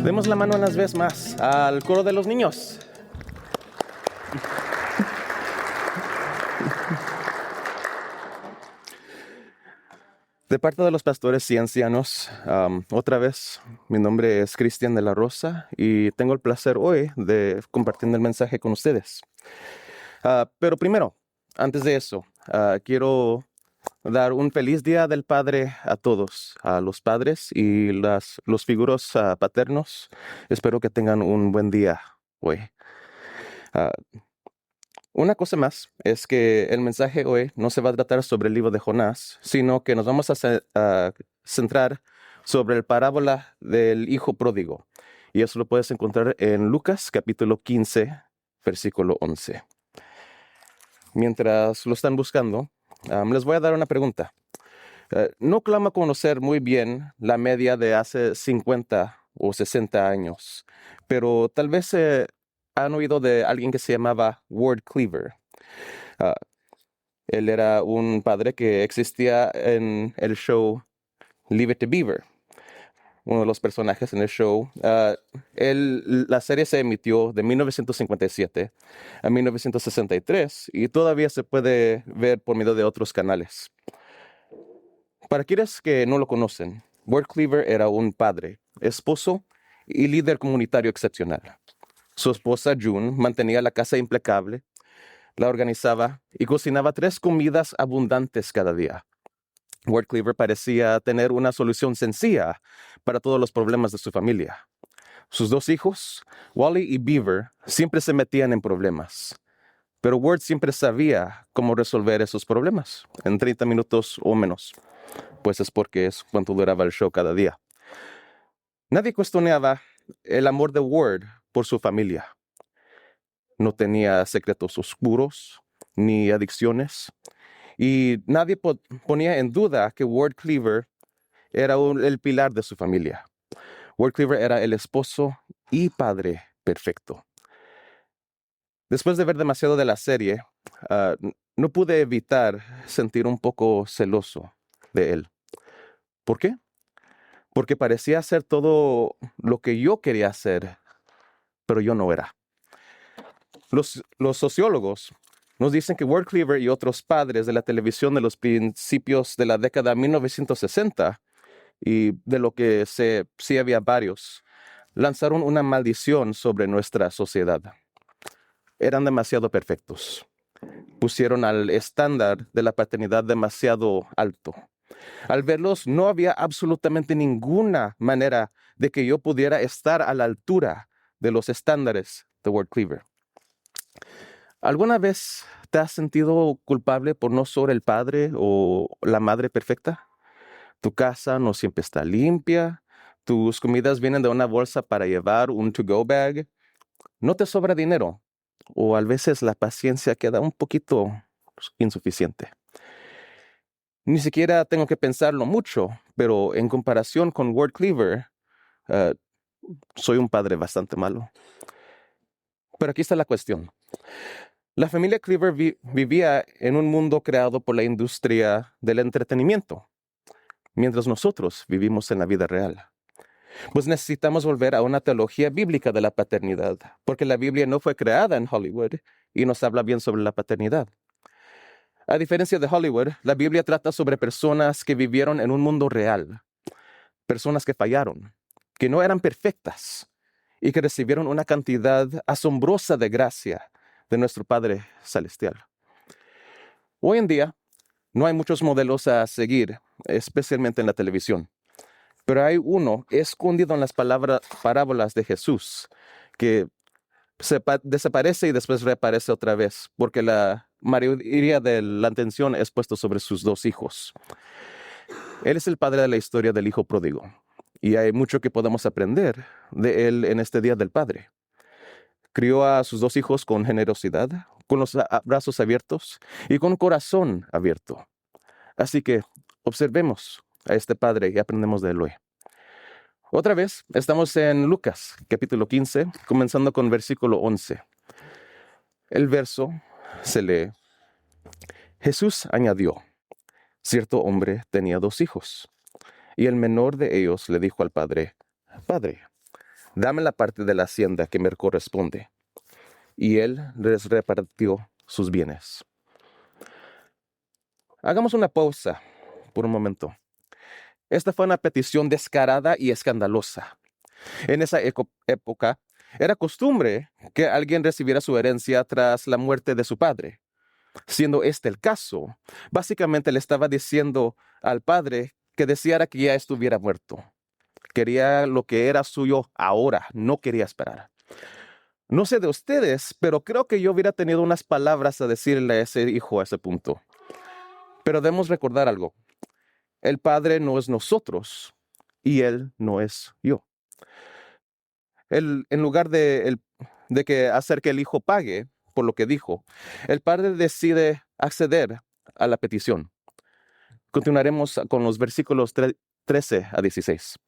Demos la mano unas veces más al coro de los niños. De parte de los pastores y ancianos, otra vez, mi nombre es Cristian de la Rosa y tengo el placer hoy de compartir el mensaje con ustedes. Pero primero, antes de eso, quiero dar un feliz Día del Padre a todos, a los padres y los figuros paternos. Espero que tengan un buen día hoy. Ah, Una cosa más es que el mensaje hoy no se va a tratar sobre el libro de Jonás, sino que nos vamos a centrar sobre la parábola del hijo pródigo. Y eso lo puedes encontrar en Lucas capítulo 15, versículo 11. Mientras lo están buscando, les voy a dar una pregunta. No clamo conocer muy bien la media de hace 50 o 60 años, pero tal vez han oído de alguien que se llamaba Ward Cleaver. Ah, Él era un padre que existía en el show Leave It to Beaver, uno de los personajes en el show. La serie se emitió de 1957 a 1963 y todavía se puede ver por medio de otros canales. Para quienes que no lo conocen, Ward Cleaver era un padre, esposo y líder comunitario excepcional. Su esposa June mantenía la casa impecable, la organizaba y cocinaba 3 comidas abundantes cada día. Ward Cleaver parecía tener una solución sencilla para todos los problemas de su familia. Sus 2 hijos, Wally y Beaver, siempre se metían en problemas. Pero Ward siempre sabía cómo resolver esos problemas en 30 minutos o menos. Pues es porque es cuánto duraba el show cada día. Nadie cuestionaba el amor de Ward por su familia. No tenía secretos oscuros ni adicciones. Y nadie ponía en duda que Ward Cleaver era el pilar de su familia. Ward Cleaver era el esposo y padre perfecto. Después de ver demasiado de la serie, no pude evitar sentir un poco celoso de él. ¿Por qué? Porque parecía hacer todo lo que yo quería hacer, pero yo no era. Los sociólogos nos dicen que Ward Cleaver y otros padres de la televisión de los principios de la década de 1960, y de lo que sí había varios, lanzaron una maldición sobre nuestra sociedad. Eran demasiado perfectos. Pusieron al estándar de la paternidad demasiado alto. Al verlos, no había absolutamente ninguna manera de que yo pudiera estar a la altura de los estándares de Ward Cleaver. ¿Alguna vez te has sentido culpable por no ser el padre o la madre perfecta? Tu casa no siempre está limpia, tus comidas vienen de una bolsa para llevar, un to-go bag, no te sobra dinero, o a veces la paciencia queda un poquito insuficiente. Ni siquiera tengo que pensarlo mucho, pero en comparación con Ward Cleaver, soy un padre bastante malo. Pero aquí está la cuestión. La familia Cleaver vivía en un mundo creado por la industria del entretenimiento, mientras nosotros vivimos en la vida real. Pues necesitamos volver a una teología bíblica de la paternidad, porque la Biblia no fue creada en Hollywood y nos habla bien sobre la paternidad. A diferencia de Hollywood, la Biblia trata sobre personas que vivieron en un mundo real, personas que fallaron, que no eran perfectas y que recibieron una cantidad asombrosa de gracia de nuestro Padre Celestial. Hoy en día, no hay muchos modelos a seguir, especialmente en la televisión, pero hay uno escondido en las parábolas de Jesús que desaparece y después reaparece otra vez, porque la mayoría de la atención es puesto sobre sus 2 hijos. Él es el padre de la historia del hijo pródigo, y hay mucho que podemos aprender de él en este Día del Padre. Crió a sus 2 hijos con generosidad, con los brazos abiertos y con corazón abierto. Así que observemos a este padre y aprendemos de él hoy. Otra vez, estamos en Lucas, capítulo 15, comenzando con versículo 11. El verso se lee: Jesús añadió: cierto hombre tenía 2 hijos, y el menor de ellos le dijo al padre: Padre, dame la parte de la hacienda que me corresponde. Y él les repartió sus bienes. Hagamos una pausa por un momento. Esta fue una petición descarada y escandalosa. En esa época, era costumbre que alguien recibiera su herencia tras la muerte de su padre. Siendo este el caso, básicamente le estaba diciendo al padre que deseara que ya estuviera muerto. Quería lo que era suyo ahora, no quería esperar. No sé de ustedes, pero creo que yo hubiera tenido unas palabras a decirle a ese hijo a ese punto. Pero debemos recordar algo. El padre no es nosotros y él no es yo. En lugar de que hacer que el hijo pague por lo que dijo, el padre decide acceder a la petición. Continuaremos con los versículos 13 a 16.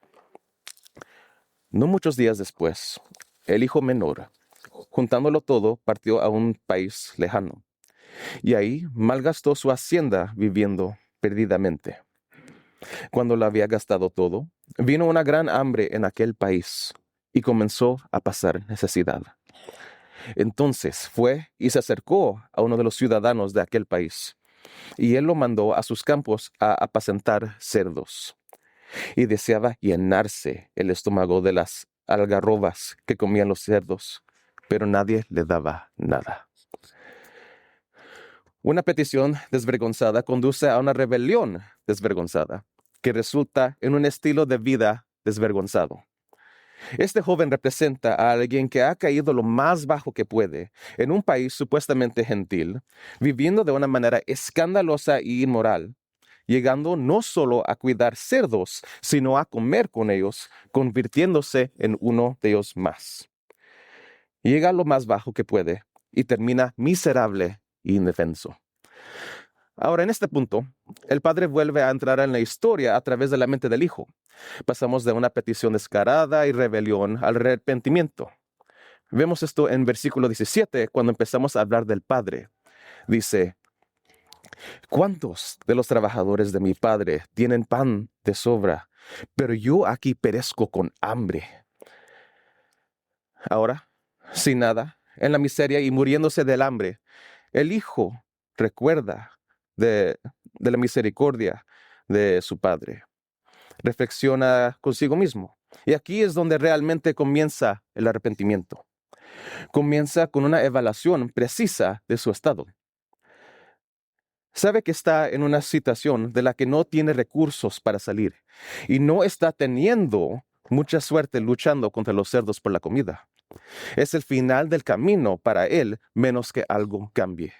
No muchos días después, el hijo menor, juntándolo todo, partió a un país lejano, y ahí malgastó su hacienda viviendo perdidamente. Cuando lo había gastado todo, vino una gran hambre en aquel país, y comenzó a pasar necesidad. Entonces fue y se acercó a uno de los ciudadanos de aquel país, y él lo mandó a sus campos a apacentar cerdos. Y deseaba llenarse el estómago de las algarrobas que comían los cerdos, pero nadie le daba nada. Una petición desvergonzada conduce a una rebelión desvergonzada, que resulta en un estilo de vida desvergonzado. Este joven representa a alguien que ha caído lo más bajo que puede en un país supuestamente gentil, viviendo de una manera escandalosa y inmoral, llegando no solo a cuidar cerdos, sino a comer con ellos, convirtiéndose en uno de ellos más. Llega a lo más bajo que puede y termina miserable e indefenso. Ahora, en este punto, el padre vuelve a entrar en la historia a través de la mente del hijo. Pasamos de una petición descarada y rebelión al arrepentimiento. Vemos esto en versículo 17, cuando empezamos a hablar del padre. Dice: ¿cuántos de los trabajadores de mi padre tienen pan de sobra, pero yo aquí perezco con hambre? Ahora, sin nada, en la miseria y muriéndose del hambre, el hijo recuerda de la misericordia de su padre. Reflexiona consigo mismo. Y aquí es donde realmente comienza el arrepentimiento. Comienza con una evaluación precisa de su estado. Sabe que está en una situación de la que no tiene recursos para salir y no está teniendo mucha suerte luchando contra los cerdos por la comida. Es el final del camino para él, menos que algo cambie.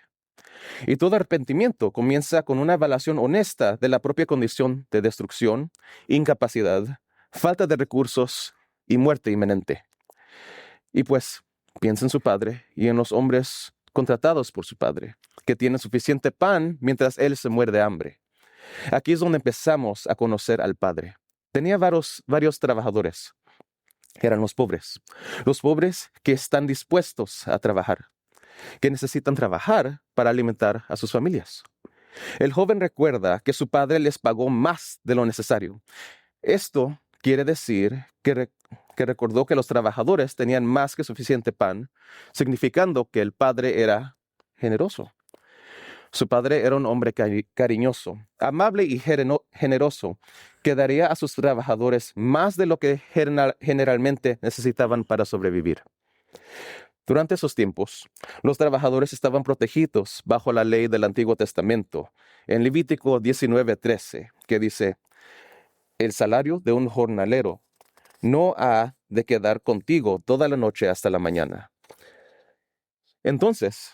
Y todo arrepentimiento comienza con una evaluación honesta de la propia condición de destrucción, incapacidad, falta de recursos y muerte inminente. Y pues piensa en su padre y en los hombres contratados por su padre, que tienen suficiente pan mientras él se muere de hambre. Aquí es donde empezamos a conocer al padre. Tenía varios trabajadores. Eran los pobres que están dispuestos a trabajar, que necesitan trabajar para alimentar a sus familias. El joven recuerda que su padre les pagó más de lo necesario. Esto quiere decir que recordó que los trabajadores tenían más que suficiente pan, significando que el padre era generoso. Su padre era un hombre cariñoso, amable y generoso, que daría a sus trabajadores más de lo que generalmente necesitaban para sobrevivir. Durante esos tiempos, los trabajadores estaban protegidos bajo la ley del Antiguo Testamento, en Levítico 19:13, que dice: el salario de un jornalero no ha de quedar contigo toda la noche hasta la mañana. Entonces,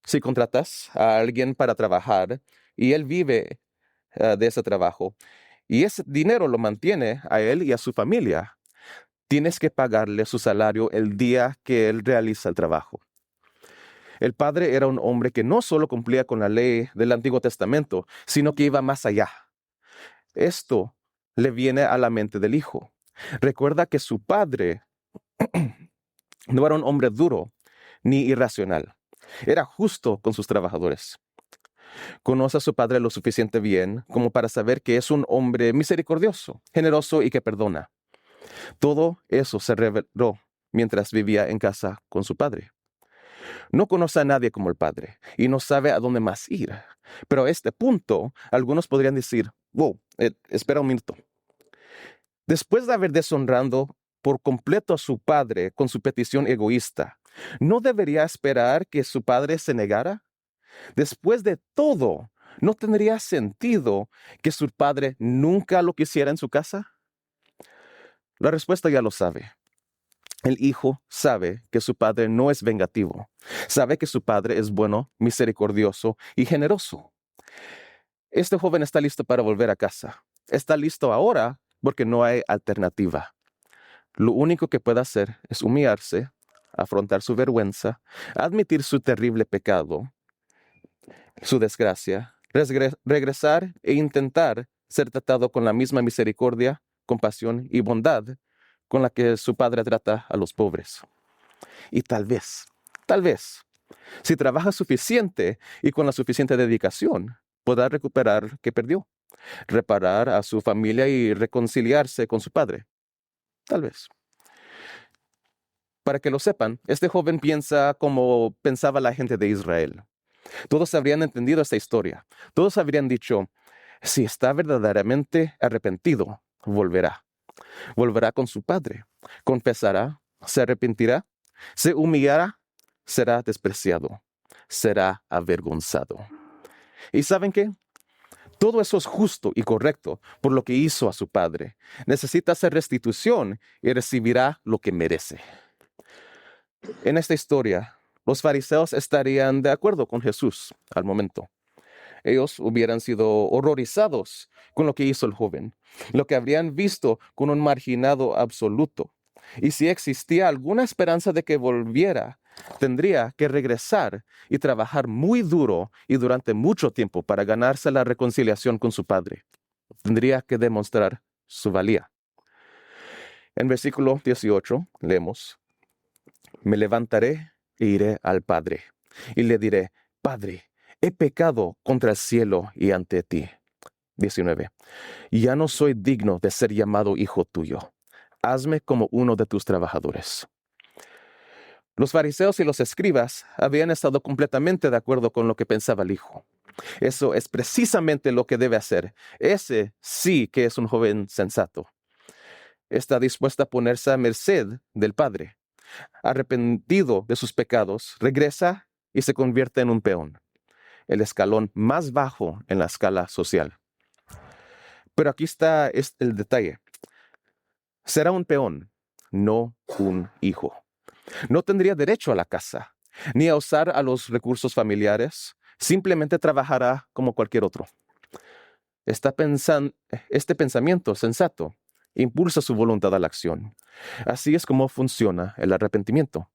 si contratas a alguien para trabajar y él vive de ese trabajo y ese dinero lo mantiene a él y a su familia, tienes que pagarle su salario el día que él realiza el trabajo. El padre era un hombre que no solo cumplía con la ley del Antiguo Testamento, sino que iba más allá. Esto le viene a la mente del hijo. Recuerda que su padre no era un hombre duro ni irracional. Era justo con sus trabajadores. Conoce a su padre lo suficiente bien como para saber que es un hombre misericordioso, generoso y que perdona. Todo eso se reveló mientras vivía en casa con su padre. No conoce a nadie como el padre y no sabe a dónde más ir. Pero a este punto, algunos podrían decir, wow, espera un minuto. Después de haber deshonrado por completo a su padre con su petición egoísta, ¿no debería esperar que su padre se negara? Después de todo, ¿no tendría sentido que su padre nunca lo quisiera en su casa? La respuesta ya lo sabe. El hijo sabe que su padre no es vengativo. Sabe que su padre es bueno, misericordioso y generoso. Este joven está listo para volver a casa. Está listo ahora porque no hay alternativa. Lo único que puede hacer es humillarse, afrontar su vergüenza, admitir su terrible pecado, su desgracia, regresar e intentar ser tratado con la misma misericordia, compasión y bondad con la que su padre trata a los pobres. Y tal vez, si trabaja suficiente y con la suficiente dedicación, podrá recuperar lo que perdió, reparar a su familia y reconciliarse con su padre. Tal vez. Para que lo sepan, este joven piensa como pensaba la gente de Israel. Todos habrían entendido esta historia. Todos habrían dicho, si está verdaderamente arrepentido, volverá. Volverá con su padre. Confesará, se arrepentirá, se humillará, será despreciado, será avergonzado. ¿Y saben qué? Todo eso es justo y correcto por lo que hizo a su padre. Necesita hacer restitución y recibirá lo que merece. En esta historia, los fariseos estarían de acuerdo con Jesús al momento. Ellos hubieran sido horrorizados con lo que hizo el joven, lo que habrían visto con un marginado absoluto. Y si existía alguna esperanza de que volviera, tendría que regresar y trabajar muy duro y durante mucho tiempo para ganarse la reconciliación con su padre. Tendría que demostrar su valía. En versículo 18 leemos, me levantaré e iré al Padre, y le diré, Padre, he pecado contra el cielo y ante ti. 19. Ya no soy digno de ser llamado hijo tuyo. Hazme como uno de tus trabajadores. Los fariseos y los escribas habían estado completamente de acuerdo con lo que pensaba el hijo. Eso es precisamente lo que debe hacer. Ese sí que es un joven sensato. Está dispuesto a ponerse a merced del Padre. Arrepentido de sus pecados, regresa y se convierte en un peón, el escalón más bajo en la escala social. Pero aquí está el detalle. Será un peón, no un hijo. No tendría derecho a la casa, ni a usar a los recursos familiares. Simplemente trabajará como cualquier otro. Este pensamiento sensato impulsa su voluntad a la acción. Así es como funciona el arrepentimiento.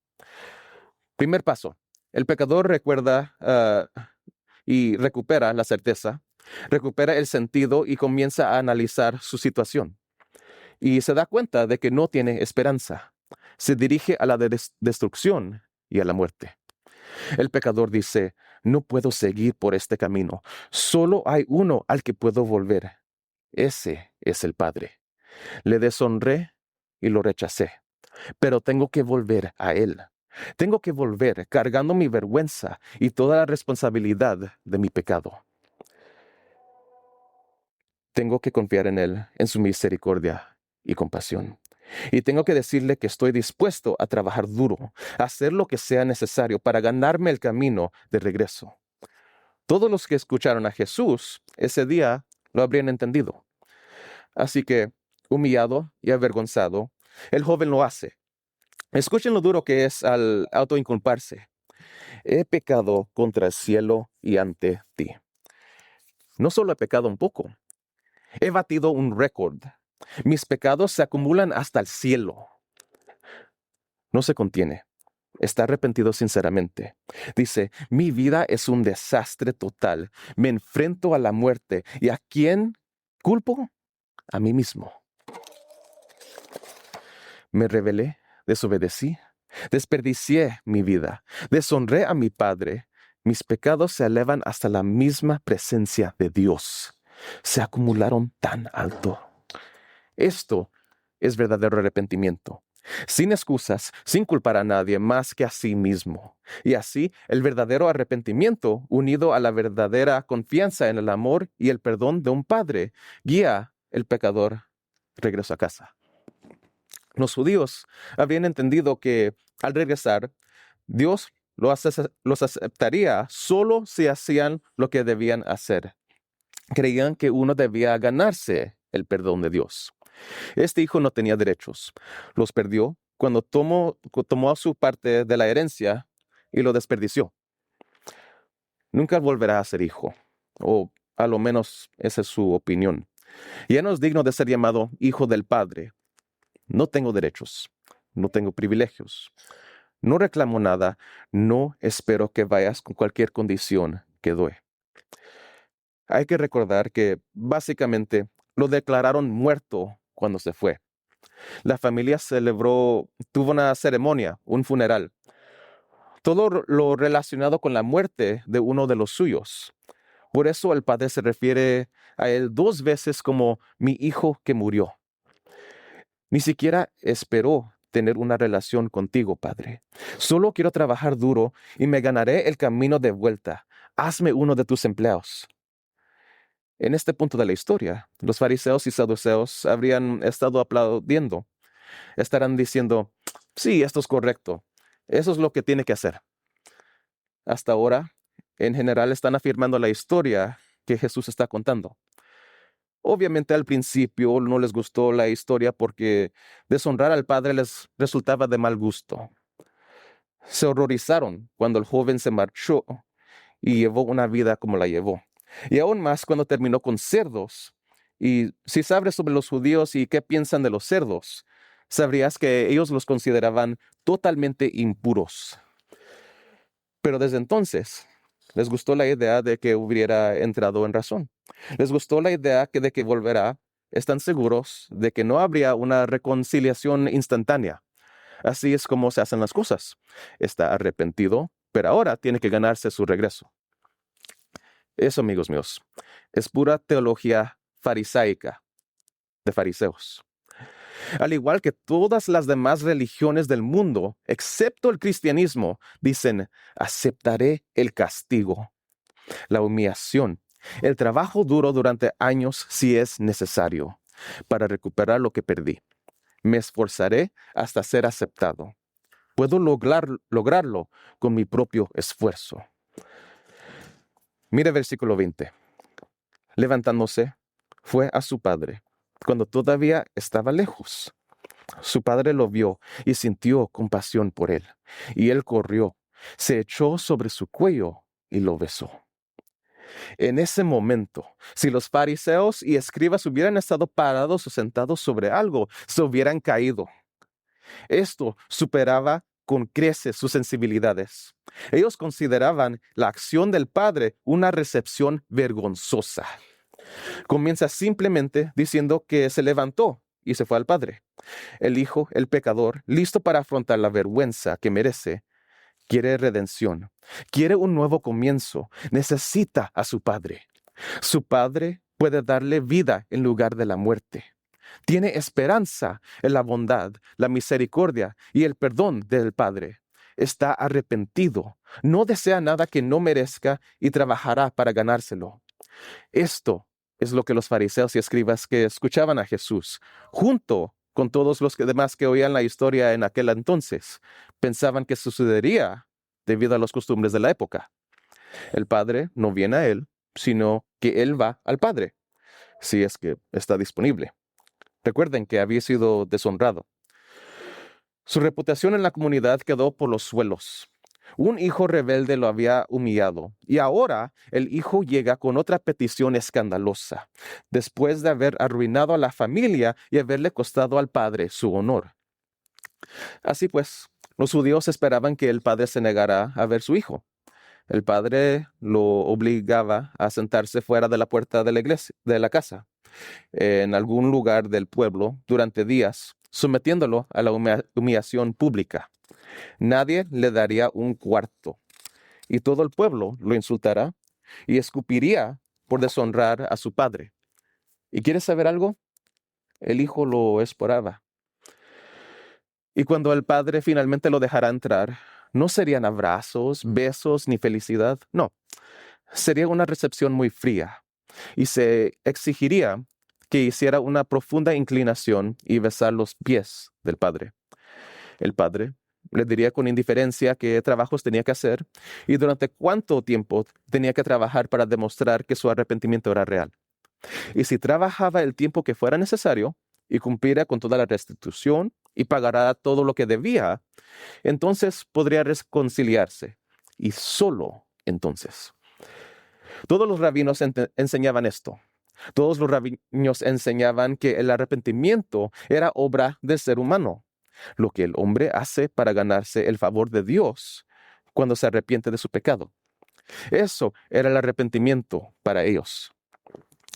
Primer paso. El pecador recuerda y recupera la certeza, recupera el sentido y comienza a analizar su situación. Y se da cuenta de que no tiene esperanza. Se dirige a la destrucción y a la muerte. El pecador dice, no puedo seguir por este camino. Solo hay uno al que puedo volver. Ese es el Padre. Le deshonré y lo rechacé, pero tengo que volver a Él. Tengo que volver cargando mi vergüenza y toda la responsabilidad de mi pecado. Tengo que confiar en Él, en su misericordia y compasión. Y tengo que decirle que estoy dispuesto a trabajar duro, a hacer lo que sea necesario para ganarme el camino de regreso. Todos los que escucharon a Jesús ese día lo habrían entendido. Así que, humillado y avergonzado, el joven lo hace. Escuchen lo duro que es al autoinculparse. He pecado contra el cielo y ante ti. No solo he pecado un poco, he batido un récord. Mis pecados se acumulan hasta el cielo. No se contiene. Está arrepentido sinceramente. Dice, mi vida es un desastre total. Me enfrento a la muerte. ¿Y a quién culpo? A mí mismo. Me rebelé, desobedecí, desperdicié mi vida, deshonré a mi padre. Mis pecados se elevan hasta la misma presencia de Dios. Se acumularon tan alto. Esto es verdadero arrepentimiento. Sin excusas, sin culpar a nadie más que a sí mismo. Y así, el verdadero arrepentimiento, unido a la verdadera confianza en el amor y el perdón de un padre, guía el pecador regreso a casa. Los judíos habían entendido que al regresar, Dios los aceptaría solo si hacían lo que debían hacer. Creían que uno debía ganarse el perdón de Dios. Este hijo no tenía derechos. Los perdió cuando tomó su parte de la herencia y lo desperdició. Nunca volverá a ser hijo, o a lo menos esa es su opinión. Ya no es digno de ser llamado hijo del Padre. No tengo derechos, no tengo privilegios, no reclamo nada, no espero que vayas con cualquier condición que doy. Hay que recordar que básicamente lo declararon muerto cuando se fue. La familia tuvo una ceremonia, un funeral. Todo lo relacionado con la muerte de uno de los suyos. Por eso el padre se refiere a él 2 veces como mi hijo que murió. Ni siquiera esperó tener una relación contigo, Padre. Solo quiero trabajar duro y me ganaré el camino de vuelta. Hazme uno de tus empleados. En este punto de la historia, los fariseos y saduceos habrían estado aplaudiendo. Estarán diciendo, sí, esto es correcto. Eso es lo que tiene que hacer. Hasta ahora, en general, están afirmando la historia que Jesús está contando. Obviamente al principio no les gustó la historia porque deshonrar al padre les resultaba de mal gusto. Se horrorizaron cuando el joven se marchó y llevó una vida como la llevó. Y aún más cuando terminó con cerdos. Y si sabes sobre los judíos y qué piensan de los cerdos, sabrías que ellos los consideraban totalmente impuros. Pero desde entonces les gustó la idea de que hubiera entrado en razón. Les gustó la idea de que volverá. Están seguros de que no habría una reconciliación instantánea. Así es como se hacen las cosas. Está arrepentido, pero ahora tiene que ganarse su regreso. Eso, amigos míos, es pura teología farisaica de fariseos. Al igual que todas las demás religiones del mundo, excepto el cristianismo, dicen, aceptaré el castigo, la humillación, el trabajo duro durante años si es necesario, para recuperar lo que perdí. Me esforzaré hasta ser aceptado. Puedo lograrlo con mi propio esfuerzo. Mira versículo 20. Levantándose, fue a su padre, cuando todavía estaba lejos. Su padre lo vio y sintió compasión por él. Y él corrió, se echó sobre su cuello y lo besó. En ese momento, si los fariseos y escribas hubieran estado parados o sentados sobre algo, se hubieran caído. Esto superaba con creces sus sensibilidades. Ellos consideraban la acción del padre una recepción vergonzosa. Comienza simplemente diciendo que se levantó y se fue al padre. El hijo, el pecador, listo para afrontar la vergüenza que merece, quiere redención, quiere un nuevo comienzo, necesita a su padre. Su padre puede darle vida en lugar de la muerte. Tiene esperanza en la bondad, la misericordia y el perdón del Padre. Está arrepentido, no desea nada que no merezca y trabajará para ganárselo. Esto es lo que los fariseos y escribas que escuchaban a Jesús, junto con todos los demás que oían la historia en aquel entonces, pensaban que sucedería debido a las costumbres de la época. El Padre no viene a él, sino que él va al Padre, si es que está disponible. Recuerden que había sido deshonrado. Su reputación en la comunidad quedó por los suelos. Un hijo rebelde lo había humillado y ahora el hijo llega con otra petición escandalosa, después de haber arruinado a la familia y haberle costado al padre su honor. Así pues, los judíos esperaban que el padre se negara a ver su hijo. El padre lo obligaba a sentarse fuera de la puerta de la iglesia, de la casa, en algún lugar del pueblo durante días, sometiéndolo a la humillación pública. Nadie le daría un cuarto, y todo el pueblo lo insultará y escupiría por deshonrar a su padre. ¿Y quieres saber algo? El hijo lo esperaba. Y cuando el padre finalmente lo dejara entrar, no serían abrazos, besos ni felicidad, no, sería una recepción muy fría y se exigiría que hiciera una profunda inclinación y besar los pies del padre. El padre le diría con indiferencia qué trabajos tenía que hacer y durante cuánto tiempo tenía que trabajar para demostrar que su arrepentimiento era real. Y si trabajaba el tiempo que fuera necesario y cumpliera con toda la restitución y pagará todo lo que debía, entonces podría reconciliarse. Y solo entonces. Todos los rabinos enseñaban esto. Todos los rabinos enseñaban que el arrepentimiento era obra del ser humano, lo que el hombre hace para ganarse el favor de Dios cuando se arrepiente de su pecado. Eso era el arrepentimiento para ellos.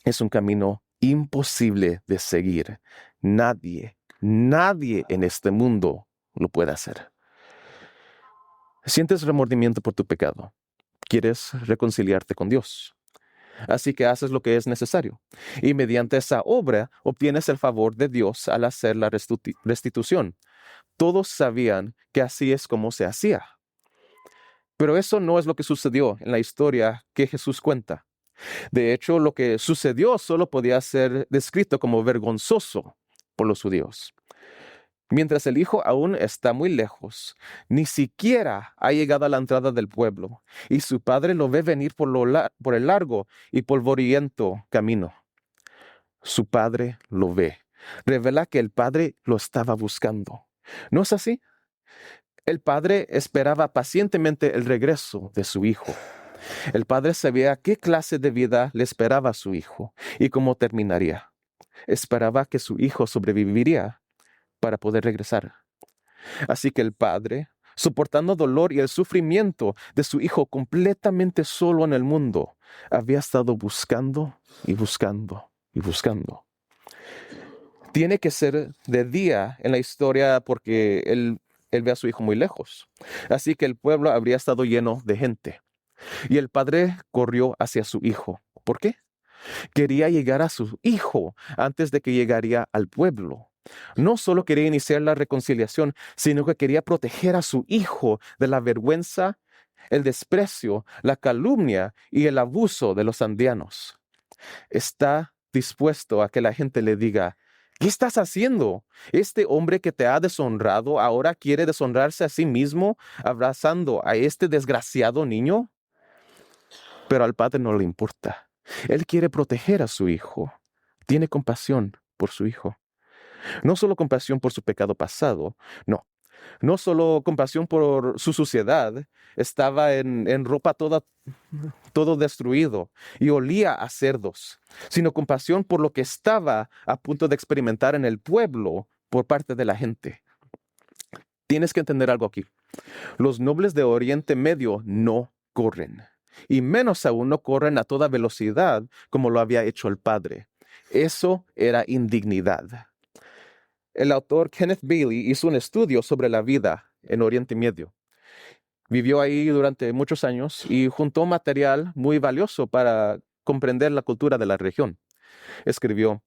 Es un camino imposible de seguir. Nadie en este mundo lo puede hacer. Sientes remordimiento por tu pecado. Quieres reconciliarte con Dios. Así que haces lo que es necesario. Y mediante esa obra obtienes el favor de Dios al hacer la restitución. Todos sabían que así es como se hacía. Pero eso no es lo que sucedió en la historia que Jesús cuenta. De hecho, lo que sucedió solo podía ser descrito como vergonzoso por los judíos. Mientras el hijo aún está muy lejos, ni siquiera ha llegado a la entrada del pueblo, y su padre lo ve venir por el largo y polvoriento camino. Su padre lo ve. Revela que el padre lo estaba buscando. ¿No es así? El padre esperaba pacientemente el regreso de su hijo. El padre sabía qué clase de vida le esperaba a su hijo y cómo terminaría. Esperaba que su hijo sobreviviría para poder regresar. Así que el padre, soportando dolor y el sufrimiento de su hijo completamente solo en el mundo, había estado buscando y buscando y buscando. Tiene que ser de día en la historia porque él ve a su hijo muy lejos. Así que el pueblo habría estado lleno de gente. Y el padre corrió hacia su hijo. ¿Por qué? Quería llegar a su hijo antes de que llegaría al pueblo. No solo quería iniciar la reconciliación, sino que quería proteger a su hijo de la vergüenza, el desprecio, la calumnia y el abuso de los aldeanos. Está dispuesto a que la gente le diga: ¿qué estás haciendo? Este hombre que te ha deshonrado ahora quiere deshonrarse a sí mismo abrazando a este desgraciado niño. Pero al padre no le importa. Él quiere proteger a su hijo. Tiene compasión por su hijo. No solo compasión por su pecado pasado, no solo compasión por su suciedad. Estaba en ropa todo destruido y olía a cerdos, sino compasión por lo que estaba a punto de experimentar en el pueblo por parte de la gente. Tienes que entender algo aquí. Los nobles de Oriente Medio no corren, y menos aún no corren a toda velocidad como lo había hecho el padre. Eso era indignidad. El autor Kenneth Bailey hizo un estudio sobre la vida en Oriente Medio. Vivió ahí durante muchos años y juntó material muy valioso para comprender la cultura de la región. Escribió: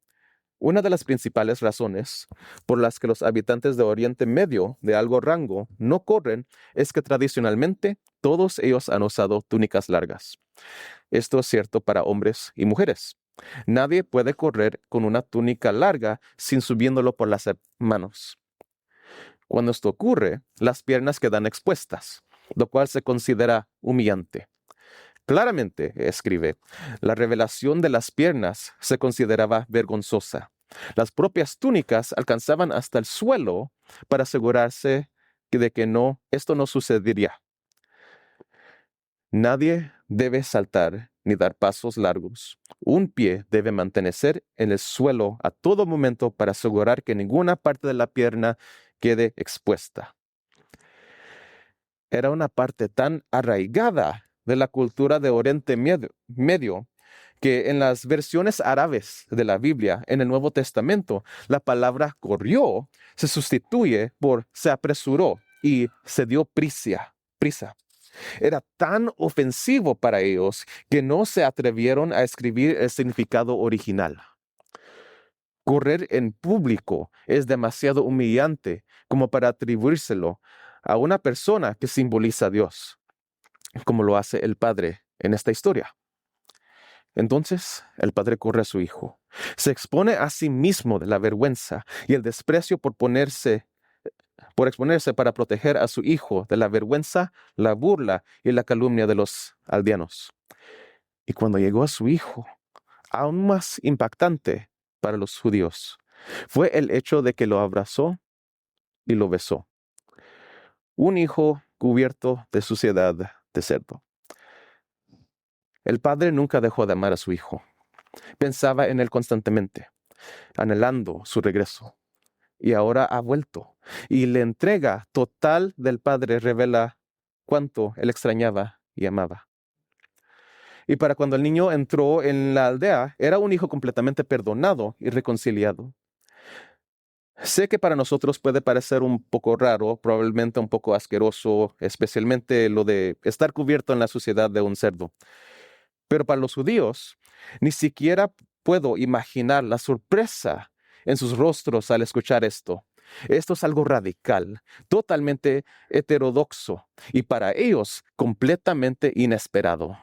una de las principales razones por las que los habitantes de Oriente Medio de algo rango no corren es que tradicionalmente todos ellos han usado túnicas largas. Esto es cierto para hombres y mujeres. Nadie puede correr con una túnica larga sin subiéndolo por las manos. Cuando esto ocurre, las piernas quedan expuestas, lo cual se considera humillante. Claramente, escribe, la revelación de las piernas se consideraba vergonzosa. Las propias túnicas alcanzaban hasta el suelo para asegurarse de que esto no sucedería. Nadie debe saltar ni dar pasos largos. Un pie debe mantenerse en el suelo a todo momento para asegurar que ninguna parte de la pierna quede expuesta. Era una parte tan arraigada de la cultura de Oriente Medio que en las versiones árabes de la Biblia, en el Nuevo Testamento, la palabra corrió se sustituye por se apresuró y se dio prisa. Era tan ofensivo para ellos que no se atrevieron a escribir el significado original. Correr en público es demasiado humillante como para atribuírselo a una persona que simboliza a Dios, como lo hace el padre en esta historia. Entonces el padre corre a su hijo, se expone a sí mismo de la vergüenza y el desprecio por exponerse para proteger a su hijo de la vergüenza, la burla y la calumnia de los aldeanos. Y cuando llegó a su hijo, aún más impactante para los judíos, fue el hecho de que lo abrazó y lo besó. Un hijo cubierto de suciedad de cerdo. El padre nunca dejó de amar a su hijo. Pensaba en él constantemente, anhelando su regreso. Y ahora ha vuelto. Y la entrega total del padre revela cuánto él extrañaba y amaba. Y para cuando el niño entró en la aldea, era un hijo completamente perdonado y reconciliado. Sé que para nosotros puede parecer un poco raro, probablemente un poco asqueroso, especialmente lo de estar cubierto en la suciedad de un cerdo. Pero para los judíos, ni siquiera puedo imaginar la sorpresa en sus rostros al escuchar esto. Esto es algo radical, totalmente heterodoxo y para ellos completamente inesperado.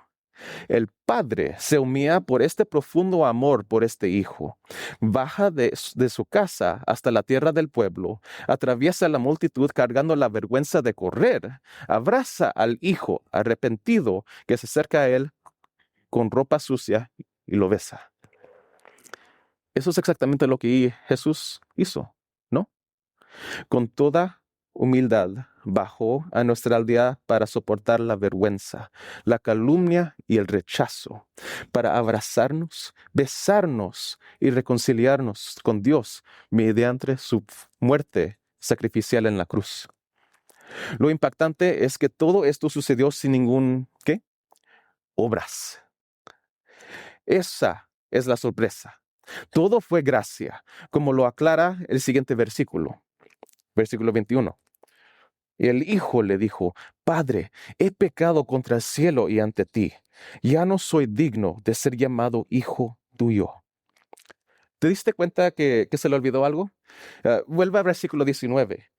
El padre se humilla por este profundo amor por este hijo. Baja de su casa hasta la tierra del pueblo, atraviesa la multitud cargando la vergüenza de correr, abraza al hijo arrepentido que se acerca a él con ropa sucia y lo besa. Eso es exactamente lo que Jesús hizo, ¿no? Con toda humildad bajó a nuestra aldea para soportar la vergüenza, la calumnia y el rechazo, para abrazarnos, besarnos y reconciliarnos con Dios mediante su muerte sacrificial en la cruz. Lo impactante es que todo esto sucedió sin ningún, ¿qué? Obras. Esa es la sorpresa. Todo fue gracia, como lo aclara el siguiente versículo, versículo 21. Y el hijo le dijo: Padre, he pecado contra el cielo y ante ti. Ya no soy digno de ser llamado hijo tuyo. ¿Te diste cuenta que se le olvidó algo? Vuelve al versículo 19.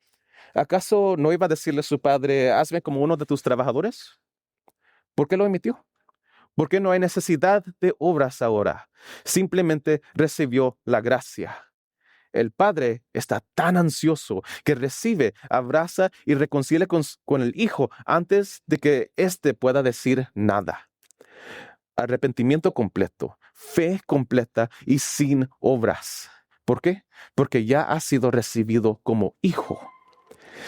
¿Acaso no iba a decirle a su padre: hazme como uno de tus trabajadores? ¿Por qué lo omitió? Porque no hay necesidad de obras ahora. Simplemente recibió la gracia. El padre está tan ansioso que recibe, abraza y reconcilia con el hijo antes de que éste pueda decir nada. Arrepentimiento completo, fe completa y sin obras. ¿Por qué? Porque ya ha sido recibido como hijo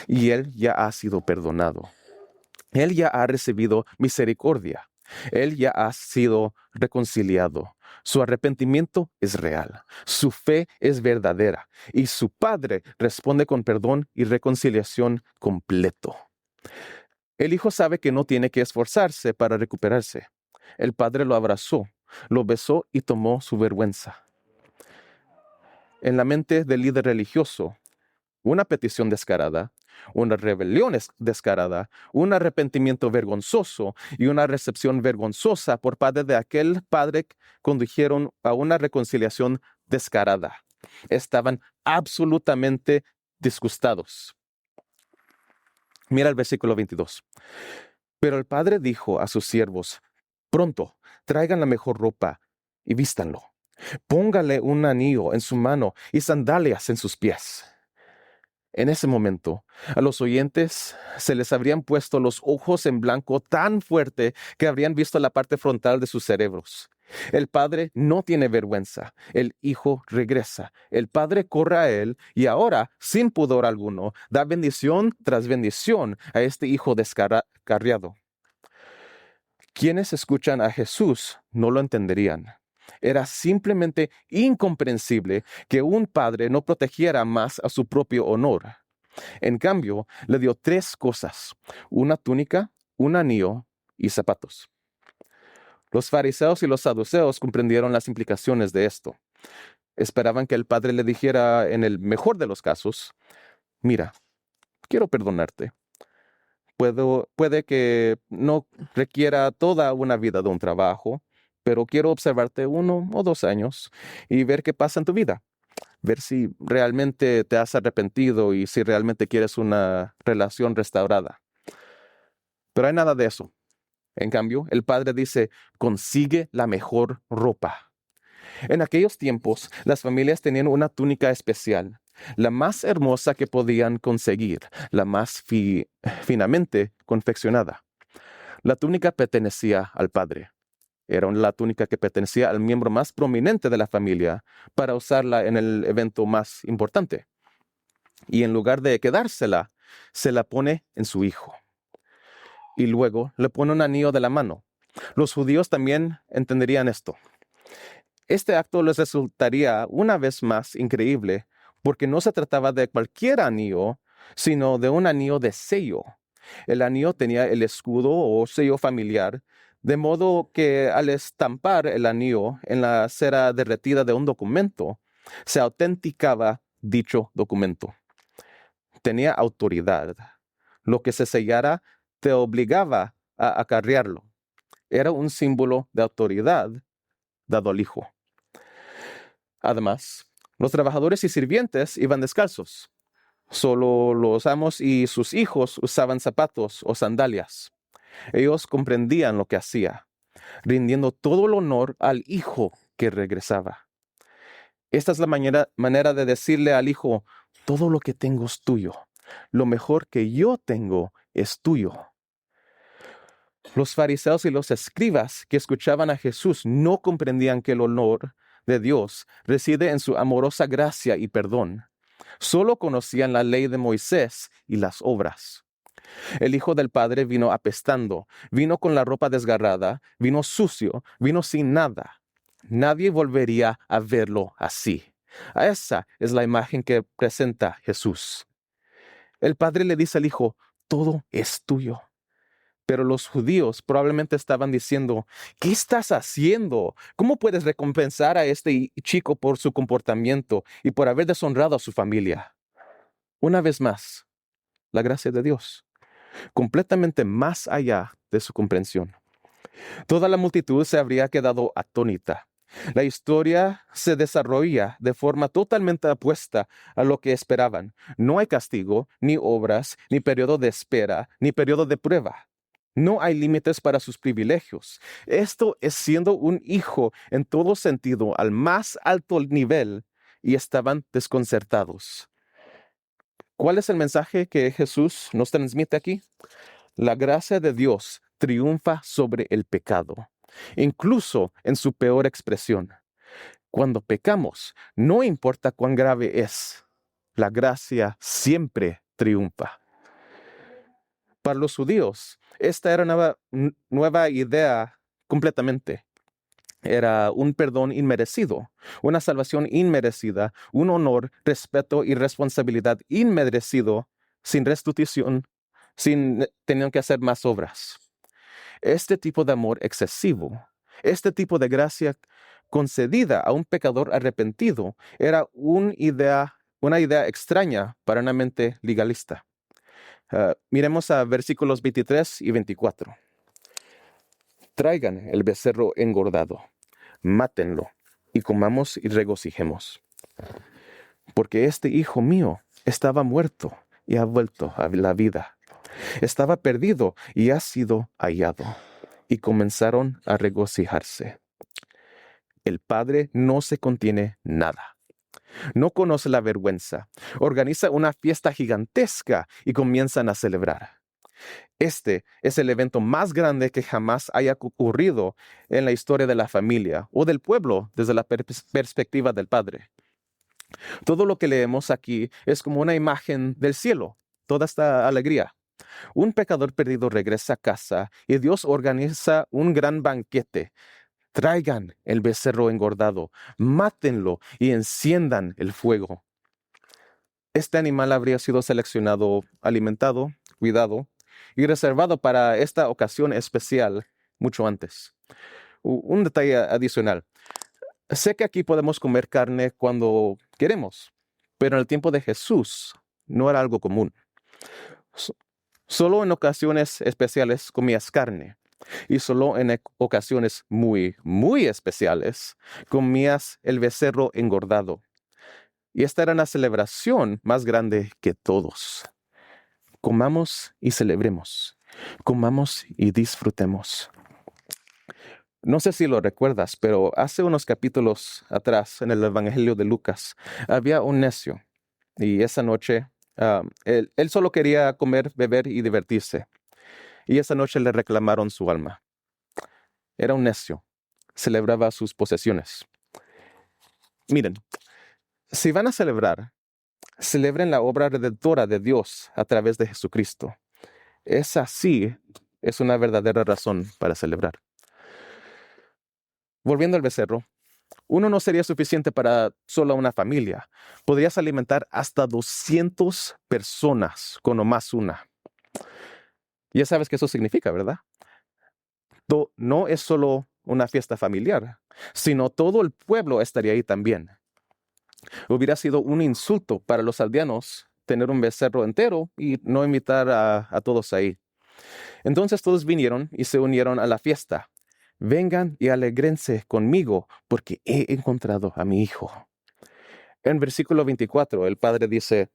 y él ya ha sido perdonado. Él ya ha recibido misericordia. Él ya ha sido reconciliado. Su arrepentimiento es real. Su fe es verdadera. Y su Padre responde con perdón y reconciliación completo. El Hijo sabe que no tiene que esforzarse para recuperarse. El Padre lo abrazó, lo besó y tomó su vergüenza. En la mente del líder religioso, una petición descarada, una rebelión descarada, un arrepentimiento vergonzoso y una recepción vergonzosa por parte de aquel padre condujeron a una reconciliación descarada. Estaban absolutamente disgustados. Mira el versículo 22. Pero el padre dijo a sus siervos: pronto, traigan la mejor ropa y vístanlo. Póngale un anillo en su mano y sandalias en sus pies. En ese momento, a los oyentes se les habrían puesto los ojos en blanco tan fuerte que habrían visto la parte frontal de sus cerebros. El padre no tiene vergüenza. El hijo regresa. El padre corre a él y ahora, sin pudor alguno, da bendición tras bendición a este hijo descarriado. Quienes escuchan a Jesús no lo entenderían. Era simplemente incomprensible que un padre no protegiera más a su propio honor. En cambio, le dio 3 cosas: una túnica, un anillo y zapatos. Los fariseos y los saduceos comprendieron las implicaciones de esto. Esperaban que el padre le dijera, en el mejor de los casos: mira, quiero perdonarte. Puede que no requiera toda una vida de un trabajo, pero quiero observarte 1 o 2 años y ver qué pasa en tu vida. ver si realmente te has arrepentido y si realmente quieres una relación restaurada. Pero hay nada de eso. En cambio, el padre dice, consigue la mejor ropa. En aquellos tiempos, las familias tenían una túnica especial, la más hermosa que podían conseguir, la más finamente confeccionada. La túnica pertenecía al padre. Era la túnica que pertenecía al miembro más prominente de la familia para usarla en el evento más importante. Y en lugar de quedársela, se la pone en su hijo. Y luego le pone un anillo de la mano. Los judíos también entenderían esto. Este acto les resultaría una vez más increíble porque no se trataba de cualquier anillo, sino de un anillo de sello. El anillo tenía el escudo o sello familiar, de modo que al estampar el anillo en la cera derretida de un documento, se autenticaba dicho documento. Tenía autoridad. Lo que se sellara te obligaba a acarrearlo. Era un símbolo de autoridad dado al hijo. Además, los trabajadores y sirvientes iban descalzos. Solo los amos y sus hijos usaban zapatos o sandalias. Ellos comprendían lo que hacía, rindiendo todo el honor al hijo que regresaba. Esta es la manera de decirle al hijo, todo lo que tengo es tuyo. Lo mejor que yo tengo es tuyo. Los fariseos y los escribas que escuchaban a Jesús no comprendían que el honor de Dios reside en su amorosa gracia y perdón. Solo conocían la ley de Moisés y las obras. El Hijo del Padre vino apestando, vino con la ropa desgarrada, vino sucio, vino sin nada. Nadie volvería a verlo así. Esa es la imagen que presenta Jesús. El Padre le dice al Hijo, todo es tuyo. Pero los judíos probablemente estaban diciendo, ¿qué estás haciendo? ¿Cómo puedes recompensar a este chico por su comportamiento y por haber deshonrado a su familia? Una vez más, la gracia de Dios, completamente más allá de su comprensión. Toda la multitud se habría quedado atónita. La historia se desarrolla de forma totalmente opuesta a lo que esperaban. No hay castigo, ni obras, ni periodo de espera, ni periodo de prueba. No hay límites para sus privilegios. Esto es siendo un hijo en todo sentido al más alto nivel y estaban desconcertados. ¿Cuál es el mensaje que Jesús nos transmite aquí? La gracia de Dios triunfa sobre el pecado, incluso en su peor expresión. Cuando pecamos, no importa cuán grave es, la gracia siempre triunfa. Para los judíos, esta era una nueva idea completamente. Era un perdón inmerecido, una salvación inmerecida, un honor, respeto y responsabilidad inmerecido, sin restitución, sin tener que hacer más obras. Este tipo de amor excesivo, este tipo de gracia concedida a un pecador arrepentido, era una idea extraña para una mente legalista. Miremos a versículos 23 y 24. Traigan el becerro engordado, mátenlo, y comamos y regocijemos. Porque este hijo mío estaba muerto y ha vuelto a la vida. Estaba perdido y ha sido hallado. Y comenzaron a regocijarse. El padre no se contiene nada. No conoce la vergüenza. Organiza una fiesta gigantesca y comienzan a celebrar. Este es el evento más grande que jamás haya ocurrido en la historia de la familia o del pueblo desde la perspectiva del Padre. Todo lo que leemos aquí es como una imagen del cielo, toda esta alegría. Un pecador perdido regresa a casa y Dios organiza un gran banquete. Traigan el becerro engordado, mátenlo y enciendan el fuego. Este animal habría sido seleccionado, alimentado, cuidado y reservado para esta ocasión especial mucho antes. Un detalle adicional. Sé que aquí podemos comer carne cuando queremos, pero en el tiempo de Jesús no era algo común. Solo en ocasiones especiales comías carne. Y solo en ocasiones muy, muy especiales comías el becerro engordado. Y esta era una celebración más grande que todos. Comamos y celebremos. Comamos y disfrutemos. No sé si lo recuerdas, pero hace unos capítulos atrás en el Evangelio de Lucas había un necio y esa noche él solo quería comer, beber y divertirse. Y esa noche le reclamaron su alma. Era un necio. Celebraba sus posesiones. Miren, si van a celebrar, celebren la obra redentora de Dios a través de Jesucristo. Esa sí es una verdadera razón para celebrar. Volviendo al becerro, uno no sería suficiente para solo una familia. Podrías alimentar hasta 200 personas con nomás una. Ya sabes qué eso significa, ¿verdad? No es solo una fiesta familiar, sino todo el pueblo estaría ahí también. Hubiera sido un insulto para los aldeanos tener un becerro entero y no invitar a todos ahí. Entonces todos vinieron y se unieron a la fiesta. Vengan y alégrense conmigo, porque he encontrado a mi hijo. En versículo 24, el padre dice,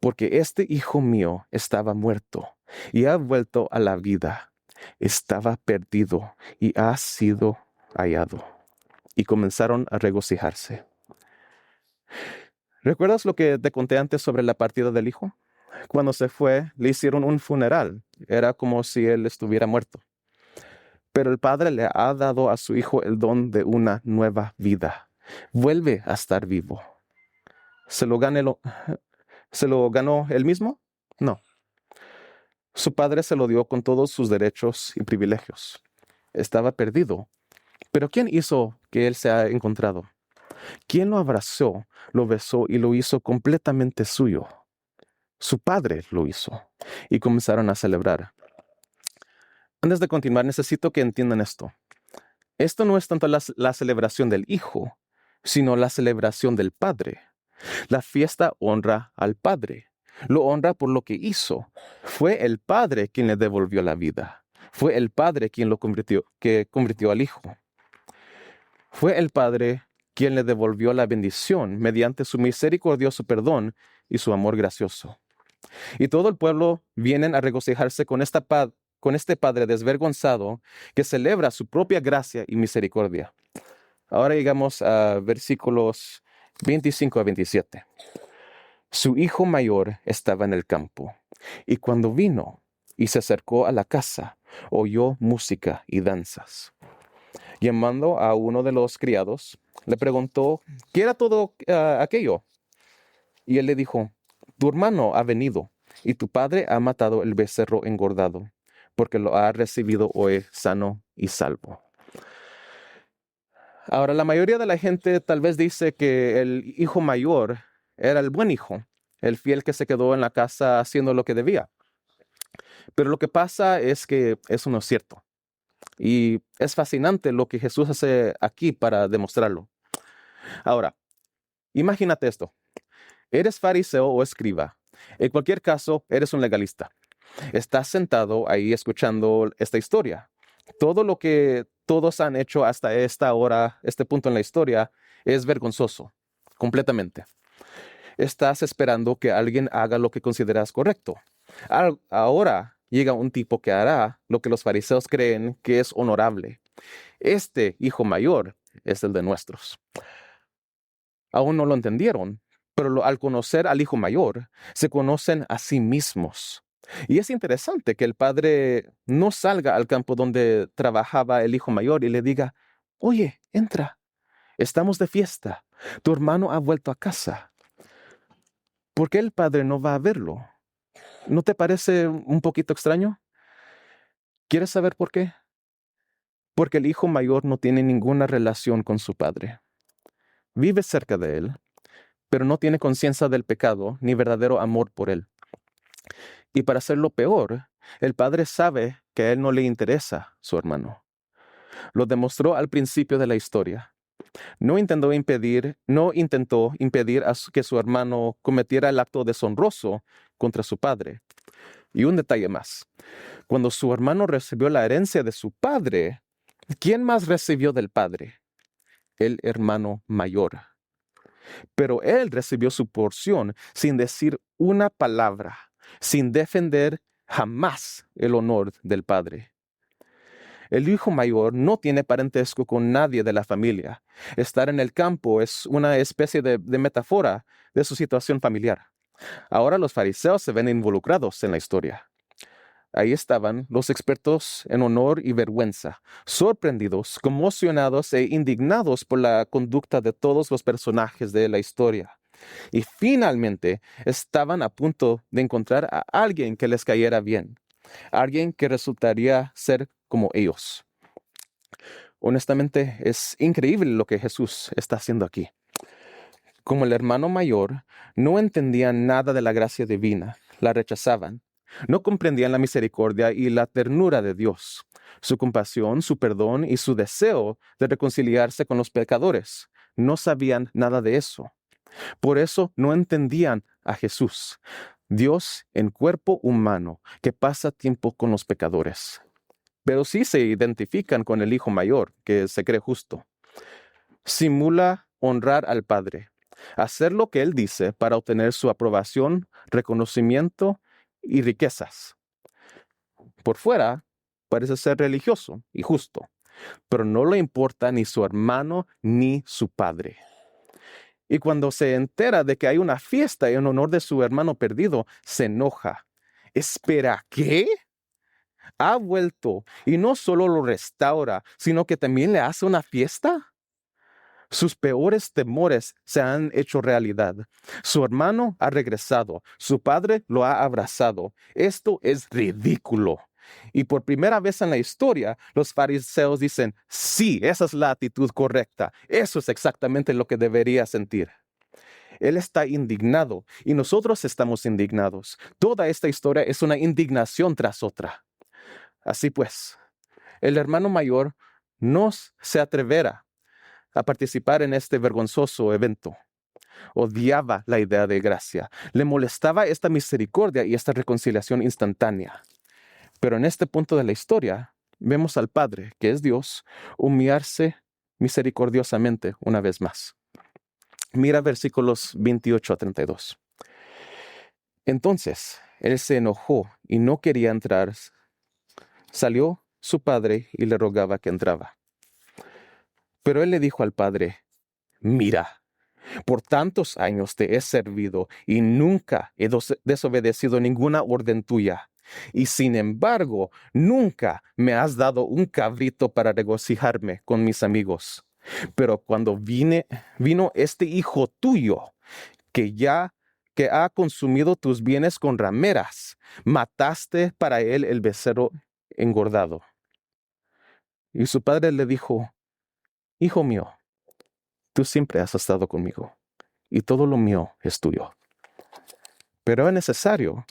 porque este hijo mío estaba muerto y ha vuelto a la vida. Estaba perdido y ha sido hallado. Y comenzaron a regocijarse. ¿Recuerdas lo que te conté antes sobre la partida del hijo? Cuando se fue, le hicieron un funeral. Era como si él estuviera muerto. Pero el padre le ha dado a su hijo el don de una nueva vida. Vuelve a estar vivo. ¿Se lo ganó él mismo? No. Su padre se lo dio con todos sus derechos y privilegios. Estaba perdido. Pero ¿quién hizo que él se ha encontrado? ¿Quién lo abrazó, lo besó y lo hizo completamente suyo? Su padre lo hizo. Y comenzaron a celebrar. Antes de continuar, necesito que entiendan esto. Esto no es tanto la celebración del hijo, sino la celebración del padre. La fiesta honra al padre. Lo honra por lo que hizo. Fue el padre quien le devolvió la vida. Fue el padre quien convirtió al hijo. Fue el padre quien le devolvió la bendición mediante su misericordioso perdón y su amor gracioso. Y todo el pueblo vienen a regocijarse con este padre desvergonzado que celebra su propia gracia y misericordia. Ahora llegamos a versículos 25 a 27. Su hijo mayor estaba en el campo, y cuando vino y se acercó a la casa, oyó música y danzas. Llamando a uno de los criados, le preguntó, ¿qué era todo aquello? Y él le dijo, tu hermano ha venido, y tu padre ha matado el becerro engordado, porque lo ha recibido hoy sano y salvo. Ahora, la mayoría de la gente tal vez dice que el hijo mayor era el buen hijo, el fiel que se quedó en la casa haciendo lo que debía. Pero lo que pasa es que eso no es cierto. Y es fascinante lo que Jesús hace aquí para demostrarlo. Ahora, imagínate esto. Eres fariseo o escriba. En cualquier caso, eres un legalista. Estás sentado ahí escuchando esta historia. Todo lo que todos han hecho hasta esta hora, este punto en la historia, es vergonzoso, completamente. Estás esperando que alguien haga lo que consideras correcto. Ahora llega un tipo que hará lo que los fariseos creen que es honorable. Este hijo mayor es el de nuestros. Aún no lo entendieron, pero al conocer al hijo mayor, se conocen a sí mismos. Y es interesante que el padre no salga al campo donde trabajaba el hijo mayor y le diga, oye, entra, estamos de fiesta, tu hermano ha vuelto a casa. ¿Por qué el padre no va a verlo? ¿No te parece un poquito extraño? ¿Quieres saber por qué? Porque el hijo mayor no tiene ninguna relación con su padre. Vive cerca de él, pero no tiene conciencia del pecado ni verdadero amor por él. Y para hacerlo peor, el padre sabe que a él no le interesa su hermano. Lo demostró al principio de la historia. No intentó impedir que su hermano cometiera el acto deshonroso contra su padre. Y un detalle más. Cuando su hermano recibió la herencia de su padre, ¿quién más recibió del padre? El hermano mayor. Pero él recibió su porción sin decir una palabra, sin defender jamás el honor del padre. El hijo mayor no tiene parentesco con nadie de la familia. Estar en el campo es una especie de metáfora de su situación familiar. Ahora los fariseos se ven involucrados en la historia. Ahí estaban los expertos en honor y vergüenza, sorprendidos, conmocionados e indignados por la conducta de todos los personajes de la historia. Y finalmente estaban a punto de encontrar a alguien que les cayera bien, alguien que resultaría ser como ellos. Honestamente, es increíble lo que Jesús está haciendo aquí. Como el hermano mayor, no entendían nada de la gracia divina, la rechazaban. No comprendían la misericordia y la ternura de Dios, su compasión, su perdón y su deseo de reconciliarse con los pecadores. No sabían nada de eso. Por eso no entendían a Jesús, Dios en cuerpo humano, que pasa tiempo con los pecadores. Pero sí se identifican con el hijo mayor, que se cree justo. Simula honrar al Padre, hacer lo que Él dice para obtener su aprobación, reconocimiento y riquezas. Por fuera, parece ser religioso y justo, pero no le importa ni su hermano ni su padre. Y cuando se entera de que hay una fiesta en honor de su hermano perdido, se enoja. Espera, ¿qué? Ha vuelto y no solo lo restaura, sino que también le hace una fiesta. Sus peores temores se han hecho realidad. Su hermano ha regresado. Su padre lo ha abrazado. Esto es ridículo. Y por primera vez en la historia, los fariseos dicen, sí, esa es la actitud correcta. Eso es exactamente lo que debería sentir. Él está indignado y nosotros estamos indignados. Toda esta historia es una indignación tras otra. Así pues, el hermano mayor no se atreverá a participar en este vergonzoso evento. Odiaba la idea de gracia. Le molestaba esta misericordia y esta reconciliación instantánea. Pero en este punto de la historia, vemos al Padre, que es Dios, humillarse misericordiosamente una vez más. Mira versículos 28 a 32. Entonces, él se enojó y no quería entrar. Salió su padre y le rogaba que entraba. Pero él le dijo al padre, mira, por tantos años te he servido y nunca he desobedecido ninguna orden tuya. Y sin embargo, nunca me has dado un cabrito para regocijarme con mis amigos. Pero cuando vino este hijo tuyo, que ha consumido tus bienes con rameras, mataste para él el becerro engordado. Y su padre le dijo, hijo mío, tú siempre has estado conmigo, y todo lo mío es tuyo. Pero es necesario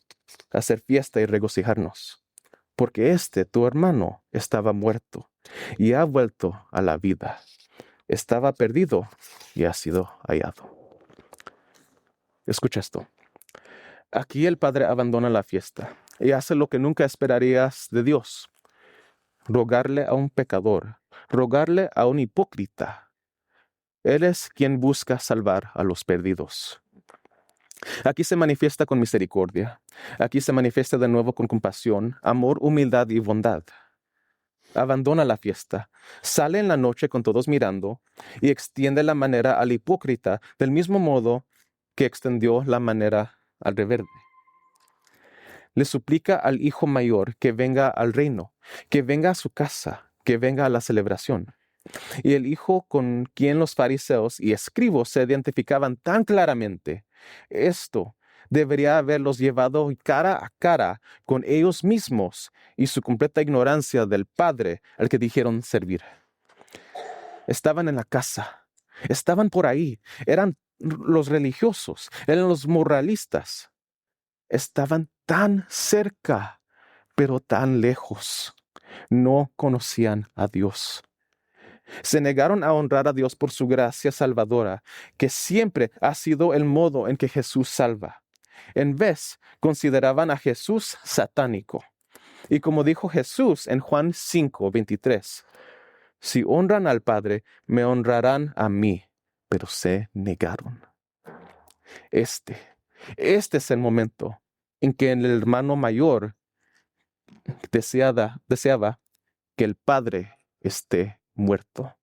hacer fiesta y regocijarnos, porque tu hermano, estaba muerto y ha vuelto a la vida. Estaba perdido y ha sido hallado. Escucha esto. Aquí el padre abandona la fiesta y hace lo que nunca esperarías de Dios: rogarle a un pecador, rogarle a un hipócrita. Él es quien busca salvar a los perdidos. Aquí se manifiesta con misericordia. Aquí se manifiesta de nuevo con compasión, amor, humildad y bondad. Abandona la fiesta, sale en la noche con todos mirando y extiende la manera al hipócrita del mismo modo que extendió la manera al rebelde. Le suplica al hijo mayor que venga al reino, que venga a su casa, que venga a la celebración. Y el hijo con quien los fariseos y escribos se identificaban tan claramente, esto debería haberlos llevado cara a cara con ellos mismos y su completa ignorancia del Padre al que dijeron servir. Estaban en la casa, estaban por ahí, eran los religiosos, eran los moralistas. Estaban tan cerca, pero tan lejos. No conocían a Dios. Se negaron a honrar a Dios por su gracia salvadora, que siempre ha sido el modo en que Jesús salva. En vez, consideraban a Jesús satánico. Y como dijo Jesús en Juan 5:23, si honran al Padre, me honrarán a mí. pero se negaron. Este es el momento en que el hermano mayor deseaba que el padre esté muerto.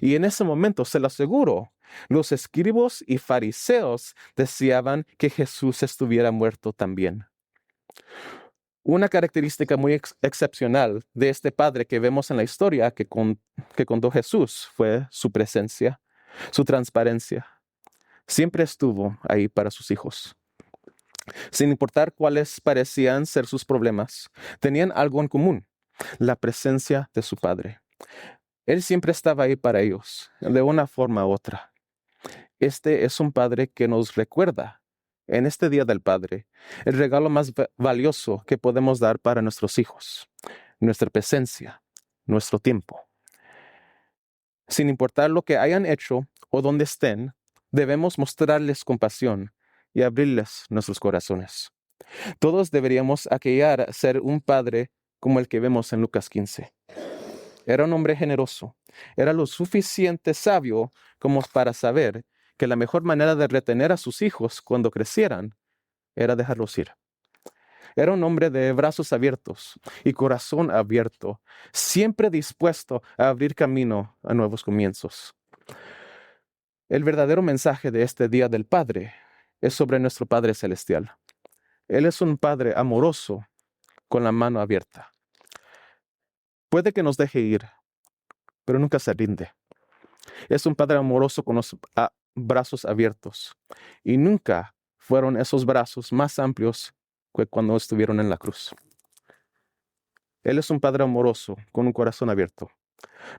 Y en ese momento, se lo aseguro, los escribas y fariseos deseaban que Jesús estuviera muerto también. Una característica muy excepcional de este padre que vemos en la historia que contó Jesús fue su presencia, su transparencia. Siempre estuvo ahí para sus hijos. Sin importar cuáles parecían ser sus problemas, tenían algo en común: la presencia de su padre. Él siempre estaba ahí para ellos, de una forma u otra. Este es un padre que nos recuerda, en este Día del Padre, el regalo más valioso que podemos dar para nuestros hijos: nuestra presencia, nuestro tiempo. Sin importar lo que hayan hecho o dónde estén, debemos mostrarles compasión y abrirles nuestros corazones. Todos deberíamos aquellar ser un padre como el que vemos en Lucas 15. Era un hombre generoso. Era lo suficiente sabio como para saber que la mejor manera de retener a sus hijos cuando crecieran era dejarlos ir. Era un hombre de brazos abiertos y corazón abierto, siempre dispuesto a abrir camino a nuevos comienzos. El verdadero mensaje de este Día del Padre es sobre nuestro Padre Celestial. Él es un Padre amoroso con la mano abierta. Puede que nos deje ir, pero nunca se rinde. Es un Padre amoroso con los brazos abiertos. Y nunca fueron esos brazos más amplios que cuando estuvieron en la cruz. Él es un Padre amoroso con un corazón abierto.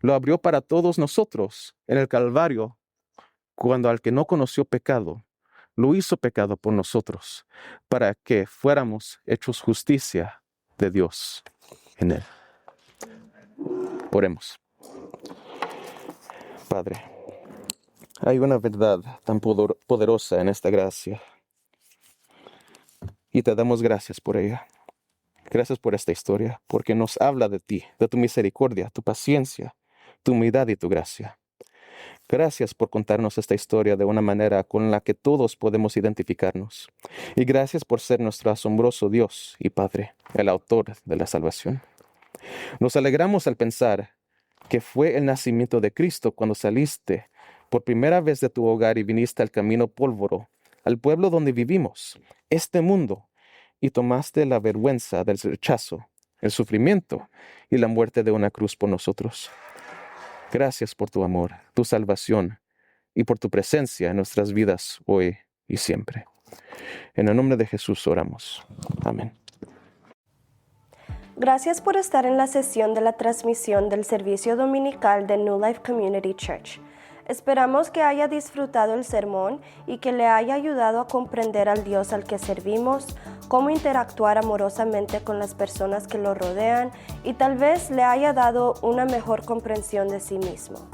Lo abrió para todos nosotros en el Calvario, cuando al que no conoció pecado, lo hizo pecado por nosotros, para que fuéramos hechos justicia de Dios en él. Oremos. Padre, hay una verdad tan poderosa en esta gracia, y te damos gracias por ella. Gracias por esta historia, porque nos habla de ti, de tu misericordia, tu paciencia, tu humildad y tu gracia. Gracias por contarnos esta historia de una manera con la que todos podemos identificarnos. Y gracias por ser nuestro asombroso Dios y Padre, el autor de la salvación. Nos alegramos al pensar que fue el nacimiento de Cristo cuando saliste por primera vez de tu hogar y viniste al camino pólvoro, al pueblo donde vivimos, este mundo, y tomaste la vergüenza del rechazo, el sufrimiento y la muerte de una cruz por nosotros. Gracias por tu amor, tu salvación y por tu presencia en nuestras vidas hoy y siempre. En el nombre de Jesús oramos. Amén. Gracias por estar en la sesión de la transmisión del servicio dominical de New Life Community Church. Esperamos que haya disfrutado el sermón y que le haya ayudado a comprender al Dios al que servimos, cómo interactuar amorosamente con las personas que lo rodean y tal vez le haya dado una mejor comprensión de sí mismo.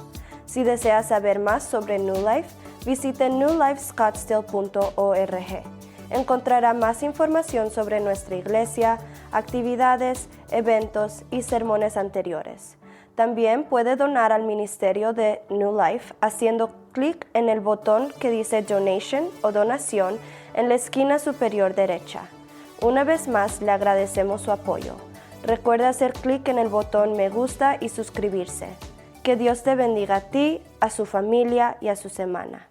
Si desea saber más sobre New Life, visite newlifescottsdale.org. Encontrará más información sobre nuestra iglesia, actividades, eventos y sermones anteriores. También puede donar al ministerio de New Life haciendo clic en el botón que dice Donation o Donación en la esquina superior derecha. Una vez más, le agradecemos su apoyo. Recuerda hacer clic en el botón Me gusta y suscribirse. Que Dios te bendiga a ti, a su familia y a su semana.